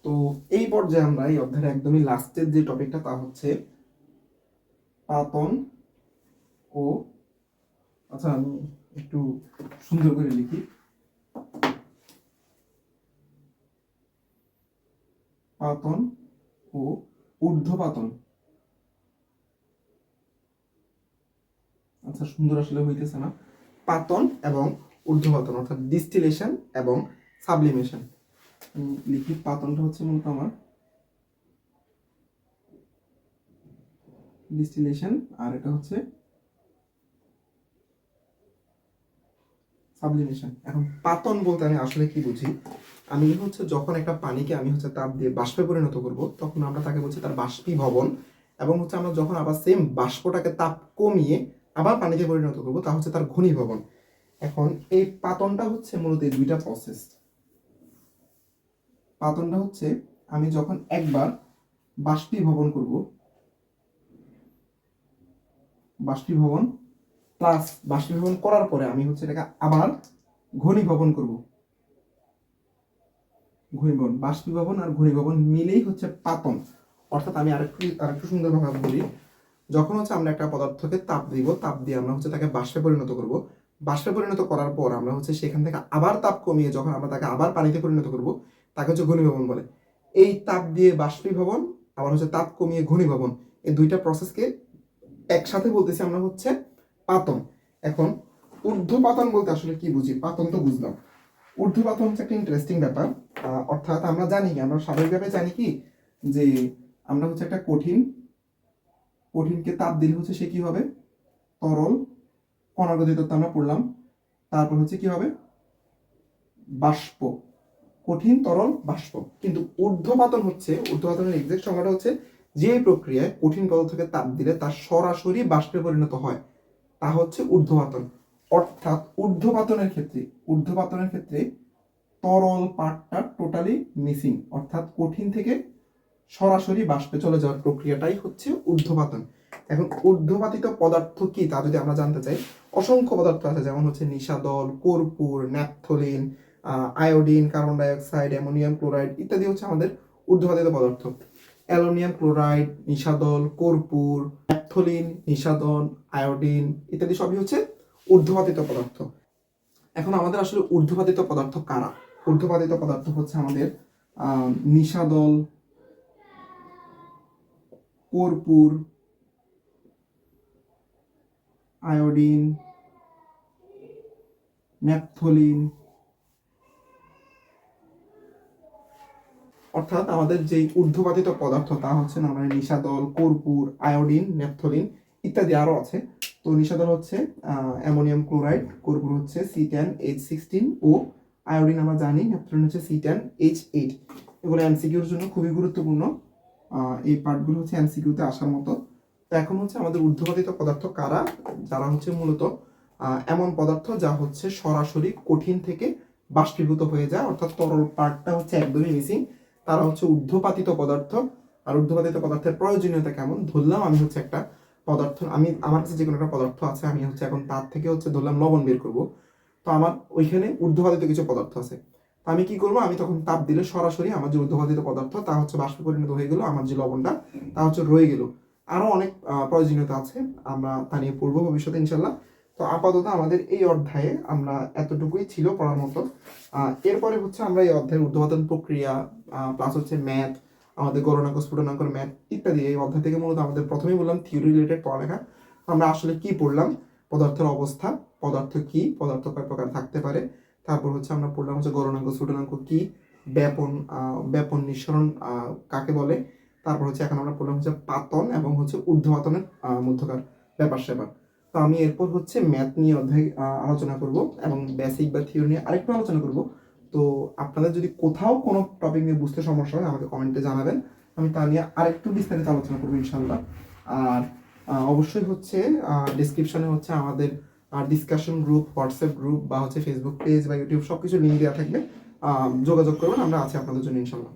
তো এই পর্যায়ে আমরা এই অধ্যায়ের একদমই লাস্টের যে টপিকটা তা হচ্ছে পাতন ও, আচ্ছা আমি একটু সুন্দর করে লিখি, পাতন ও ঊর্ধ্বপাতন। আচ্ছা সুন্দর আসলে হইতেছে না, পাতন এবং ঊর্ধ্বপাতন অর্থাৎ ডিস্টিলেশন এবং সাবলিমেশন। লিখি পাতনটা হচ্ছে মূলত আমার ডিস্টিলেশন আর এটা হচ্ছে সাবলিমেশন। এখন পাতন বলতে আমি আসলে কি বুঝি, আমি হচ্ছে যখন একটা পানিকে আমি হচ্ছে তাপ দিয়ে বাষ্পে পরিণত করব তখন আমরা তাকে বলছি তার বাষ্পীভবন, এবং হচ্ছে আমরা যখন আবার সেম বাষ্পটাকে তাপ কমিয়ে আবার পানিতে পরিণত করব তা হচ্ছে তার ঘনীভবন। এখন এই পাতনটা হচ্ছে মূলত এই দুইটা প্রসেস। পাতনটা হচ্ছে আমি যখন একবার বাষ্পীভবন করব, বাষ্পীভবন প্লাস বাষ্পীভবন করার পরে আমি হচ্ছে এটাকে আবার ঘনীভবন করব। ঘনীভবন, বাষ্পীভবন আর ঘনীভবন মিলেই হচ্ছে পাতন। অর্থাৎ আমি আরেকটু সুন্দরভাবে বলি, যখন হচ্ছে আমরা একটা পদার্থকে তাপ দিব, তাপ দিয়ে আমরা হচ্ছে তাকে বাষ্পে পরিণত করব, বাষ্পে পরিণত করার পর আমরা হচ্ছে সেখান থেকে আবার তাপ কমিয়ে যখন আমরা তাকে আবার পানিতে পরিণত করব তাকে হচ্ছে ঘনীভবন বলে। এই তাপ দিয়ে বাষ্পীভবন আবার হচ্ছে তাপ কমিয়ে ঘনীভবন, এই দুইটা প্রসেসকে একসাথে বলতেছি আমরা হচ্ছে পাতন। এখন ঊর্ধ্বপাতন বলতে আসলে কি বুঝি, পাতন তো বুঝলাম, ঊর্ধ্বপাতন হচ্ছে একটা ইন্টারেস্টিং ব্যাপার। অর্থাৎ আমরা জানি কি, আমরা স্বাভাবিকভাবে জানি কি যে আমরা হচ্ছে একটা কঠিনকে তাপ দিলে হচ্ছে সে কি হবে, তরল, কণার গতিতত্ত্ব আমরা পড়লাম, তারপর হচ্ছে কি হবে, বাষ্প, কঠিন তরল বাষ্প। কিন্তু ঊর্ধ্বপাতনের এক্সাক্ট সংজ্ঞাটা হচ্ছে যে প্রক্রিয়ায় কঠিন পদার্থকে তাপ দিলে তা সরাসরি বাষ্পে পরিণত হয় তা হচ্ছে ঊর্ধ্বপাতন। অর্থাৎ ঊর্ধ্বপাতনের ক্ষেত্রে তরল পার্টটা টোটালি মিসিং, অর্থাৎ কঠিন থেকে সরাসরি বাষ্পে চলে যাওয়ার প্রক্রিয়াটাই হচ্ছে ঊর্ধ্বপাতন। এখন ঊর্ধ্বপাতিত পদার্থ কি তা যদি আমরা জানতে চাই, অসংখ্য পদার্থ আছে, যেমন হচ্ছে নিশাদল, কর্পূর, naphthalene, iodine, carbon dioxide, ammonium chloride ইত্যাদি হচ্ছে আমাদের ঊর্ধ্বপাতিত পদার্থ। অ্যালুমিনিয়াম ক্লোরাইড, নিশাদল, কর্পূর, ন্যাপথলিন, নিশাদন, আয়োডিন ইত্যাদি সবই হচ্ছে ঊর্ধ্বপাতিত পদার্থ। এখন আমাদের আসলে ঊর্ধ্বপাতিত পদার্থ কারা? ঊর্ধ্বপাতিত পদার্থ হচ্ছে আমাদের নিশাদল, কর্পূর, আয়োডিন, ন্যাপথলিন, অর্থাৎ আমাদের যেই ঊর্ধ্বপাতিত পদার্থ তা হচ্ছে নরমালি নিশাদল, কর্পূর, আয়োডিন, ন্যাপথলিন ইত্যাদি আরও আছে। তো নিশাদল হচ্ছে অ্যামোনিয়াম ক্লোরাইড, কর্পূর হচ্ছে C10H16 ও আয়োডিন আমরা জানি, ন্যাপথলিন হচ্ছে C10H8। এগুলো এমসিকিউর জন্য খুবই গুরুত্বপূর্ণ, এই পার্টগুলো হচ্ছে এমসিকিউতে আসার মতো। তো এখন হচ্ছে আমাদের ঊর্ধ্বপাতিত পদার্থ কারা, যারা হচ্ছে মূলত এমন পদার্থ যা হচ্ছে সরাসরি কঠিন থেকে বাষ্পীভূত হয়ে যায়, অর্থাৎ তরল পার্টটা হচ্ছে একদমই মিসিং, তারা হচ্ছে ঊর্ধ্বপাতিত পদার্থ। আর ঊর্ধ্বপাতিত পদার্থের প্রয়োজনীয়তা কেমন, ধরলাম আমি হচ্ছে একটা পদার্থ, আমার কাছে যে কোনো একটা পদার্থ আছে, আমি হচ্ছে এখন তার থেকে হচ্ছে ধরলাম লবণ বের করব, তো আমার ওইখানে ঊর্ধ্বপাতিত কিছু পদার্থ আছে, তো আমি কি করবো, আমি তখন তাপ দিলে সরাসরি আমার যে ঊর্ধ্বপাতিত পদার্থ তা হচ্ছে বাষ্পে পরিণত হয়ে গেল, আমার যে লবণটা তা হচ্ছে রয়ে গেল। আরো অনেক প্রয়োজনীয়তা আছে, আমরা তা নিয়ে পড়বো ভবিষ্যতে ইনশাল্লাহ। তো আপাতত আমাদের এই অধ্যায়ে আমরা এতটুকুই ছিল পড়ার মতো। এরপরে হচ্ছে আমরা এই অধ্যায়ের ঊর্ধ্বপাতন প্রক্রিয়া প্লাস হচ্ছে ম্যাথ, আমাদের গণনাঙ্ক স্ফুটনাঙ্কর ম্যাথ ইত্যাদি, এই অধ্যায় থেকে মূলত আমাদের প্রথমেই বললাম থিওরি রিলেটেড পড়ালেখা। আমরা আসলে কি পড়লাম, পদার্থের অবস্থা, পদার্থ কি, পদার্থ কয় প্রকার থাকতে পারে, তারপর হচ্ছে আমরা পড়লাম হচ্ছে গণনাঙ্ক স্ফুটনাঙ্ক কি, ব্যাপন নিঃসরণ কাকে বলে, তারপর হচ্ছে এখন আমরা পড়লাম হচ্ছে পাতন এবং হচ্ছে ঊর্ধ্বপাতনের মধ্যকার ব্যাপার স্যাপার। তো আমি এরপর হচ্ছে ম্যাথ নিয়ে অধ্যায় আলোচনা করব এবং বেসিক বা থিওরি নিয়ে আরেকটু আলোচনা করব। তো আপনাদের যদি কোথাও কোনো টপিক নিয়ে বুঝতে সমস্যা হয় আমাকে কমেন্টে জানাবেন, আমি তা নিয়ে আরেকটু বিস্তারিত আলোচনা করবো ইনশাল্লাহ। আর অবশ্যই হচ্ছে ডিসক্রিপশনে হচ্ছে আমাদের ডিসকাশন গ্রুপ, হোয়াটসঅ্যাপ গ্রুপ বা হচ্ছে ফেসবুক পেজ বা ইউটিউব সব কিছু লিঙ্ক দেওয়া থাকবে, যোগাযোগ করবেন, আমরা আছি আপনাদের জন্য ইনশাল্লাহ।